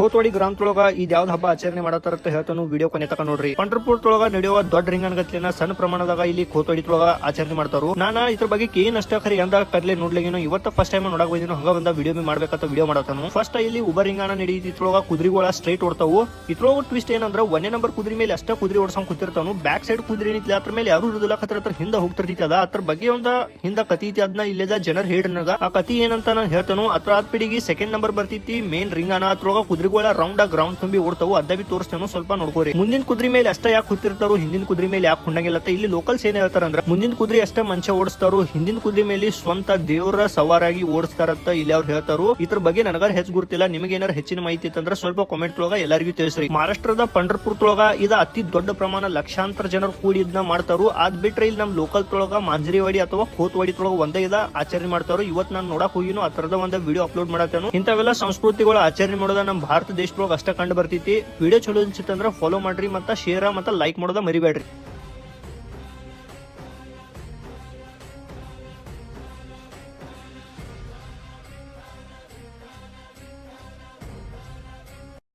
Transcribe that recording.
ಖೋತ್ವಾಡಿ ಗ್ರಾಮದೊಳಗ ಇದ್ ಯಾವ್ದು ಹಬ್ಬ ಆಚರಣೆ ಮಾಡತ್ತಾರ ಅಂತ ಹೇಳ್ತಾನು ವಿಡಿಯೋ ಕೊನೆ ತಕ ನೋಡ್ರಿ. ಪಂಡ್ರಪುರದೊಳಗ ನಡೆಯುವ ದೊಡ್ಡ ರಿಂಗನ್ ಗತ್ಲಿನ ಸಣ್ಣ ಪ್ರಮಾಣದಾಗ ಇಲ್ಲಿ ಖೋತ್ವಾಡಿದೊಳಗ ಆಚರಣೆ ಮಾಡ್ತಾರು. ನಾನ ಇದ್ರ ಬಗ್ಗೆ ಏನ್ ಅಷ್ಟ ಖರಿ ಅಂದ ಕದ್ಲೆ ನೋಡ್ಲಿಗೇನು ಇವತ್ತ ಫಸ್ಟ್ ಟೈಮ್ ನೋಡಕ್ ಬಂದಿನ ಹಂಗ ಬಂದ ವಿಡಿಯೋ ಮಾಡ್ಬೇಕಂತ ವಿಡಿಯೋ ಮಾಡತಾನು. ಫಸ್ಟ್ ಇಲ್ಲಿ ಉಬ ರಿಂಗಾನ ನಡೆಯುತ್ತಿದ್ರೊಳಗ ಕುದುರೆಗಳ ಸ್ಟ್ರೈಟ್ ಓಡ್ತಾವು. ಇದ್ರೊಳಗ ಟ್ವಿಸ್ಟ್ ಏನಂದ್ರ 1ನೇ ನಂಬರ್ ಕುದುರೆ ಮೇಲೆ ಅಷ್ಟ ಕುದುರೆ ಓಡ್ಸಂಗ್ ಕೂತಿರ್ತಾನು. ಬ್ಯಾಕ್ ಸೈಡ್ ಕುದುರೆ ಏನಿತ್ಲ ಅದ್ರ ಮೇಲೆ ಯಾರು ಇರುದಿಲ್ಲ, ಹತ್ರ ಹಿಂದ ಹೋಗ್ತಿರ್ತೈತಿ. ಅದ್ರ ಬಗ್ಗೆ ಒಂದ ಹಿಂದ ಕತಿ ಐತಿ, ಅದನ್ನ ಇಲ್ಲದ ಜನರ್ ಹೇಳ್ರನಾಗ ಆ ಕತಿ ಏನಂತ ನಾನು ಹೇಳ್ತಾನು. ಅದ್ರ ಆದ್ ಪಿಡಿಗೆ 2nd ನಂಬರ್ ಬರ್ತೈತಿ ಮೇನ್ ರಿಂಗಾನ. ಅದ್ರೊಳಗ ಕುದುರೆಗಳ ರೌಂಡ್ ಗ್ರೌಂಡ್ ತುಂಬಿ ಓಡ್ತಾವು. ಅದ ಬಿ ತೋರಿಸ್ತಾನು, ಸ್ವಲ್ಪ ನೋಡ್ಕೋರಿ. ಮುಂದಿನ ಕುದುರೆ ಮೇಲೆ ಅಷ್ಟ ಯಾಕೆ ಕೂತಿರ್ತಾರು, ಹಿಂದಿನ ಕುದುರೆ ಮೇಲೆ ಯಾಕೆ ಕುಂಡಂಗಿಲ್ಲ. ಇಲ್ಲಿ ಲೋಕಲ್ಸ್ ಏನ್ ಹೇಳ್ತಾರಂದ್ರ ಮುಂದಿನ ಕುದುರೆ ಅಷ್ಟ ಮನುಷ್ಯ ಓಡಿಸ್ತಾರು, ಹಿಂದಿನ ಕುದುರೆ ಮೇಲೆ ಸ್ವಂತ ದೇವರ ಸವಾರಾಗಿ ಓಡಿಸ್ತಾರಂತ ಇಲ್ಲಿ ಅವ್ರು ಹೇಳ್ತಾರು. ಇದ್ರ ಬಗ್ಗೆ ನನಗಾರ ಹೆಚ್ಚು ಗುರುತಿಲ್ಲ. ನಿಮಗೆ ಏನಾರ ಹೆಚ್ಚಿನ ಮಾಹಿತಿ ಇತ್ತಂದ್ರ ಸ್ವಲ್ಪ ಕಾಮೆಂಟ್ ಒಳಗ ಎಲ್ಲರಿಗೂ ತಿಳಿಸ್ರಿ. ಮಹಾರಾಷ್ಟ್ರದ ಪಂಡ್ರಪುರದೊಳಗ ಇದ ಅತಿ ದೊಡ್ಡ ಪ್ರಮಾಣ ಲಕ್ಷಾಂತರ ಜನರು ಕೂಡಿ ಇದನ್ನ ಮಾಡ್ತಾರು. ಅದ್ ಬಿಟ್ರೆ ಇಲ್ಲಿ ನಮ್ ಲೋಕಲ್ ತೊಳಗ ಮಾಂಜರಿವಾಡಿ ಅಥವಾ ಖೋತ್ವಾಡಿ ತೊಳಗ ಒಂದೇ ಇದ ಆಚರಣೆ ಮಾಡ್ತಾರು. ಇವತ್ ನಾನು ನೋಡಕ್ ಹೋಗಿನೂ ಆ ತರದ ಒಂದ್ ವಿಡಿಯೋ ಅಪ್ಲೋಡ್ ಮಾಡತ್ತೇನು. ಇಂಥವೆಲ್ಲ ಸಂಸ್ಕೃತಿಗಳು ಆಚರಣೆ ಮಾಡೋದ ನಮ್ ಭಾರತ ದೇಶದೊಳಗ ಅಷ್ಟ ಕಂಡು ಬರ್ತೈತಿ. ವಿಡಿಯೋ ಚಲೋ ಅನ್ಸಿತ್ತಂದ್ರ ಫಾಲೋ ಮಾಡ್ರಿ, ಮತ್ತ ಶೇರ್ ಮತ್ತ ಲೈಕ್ ಮಾಡೋದ ಮರಿಬೇಡ್ರಿ.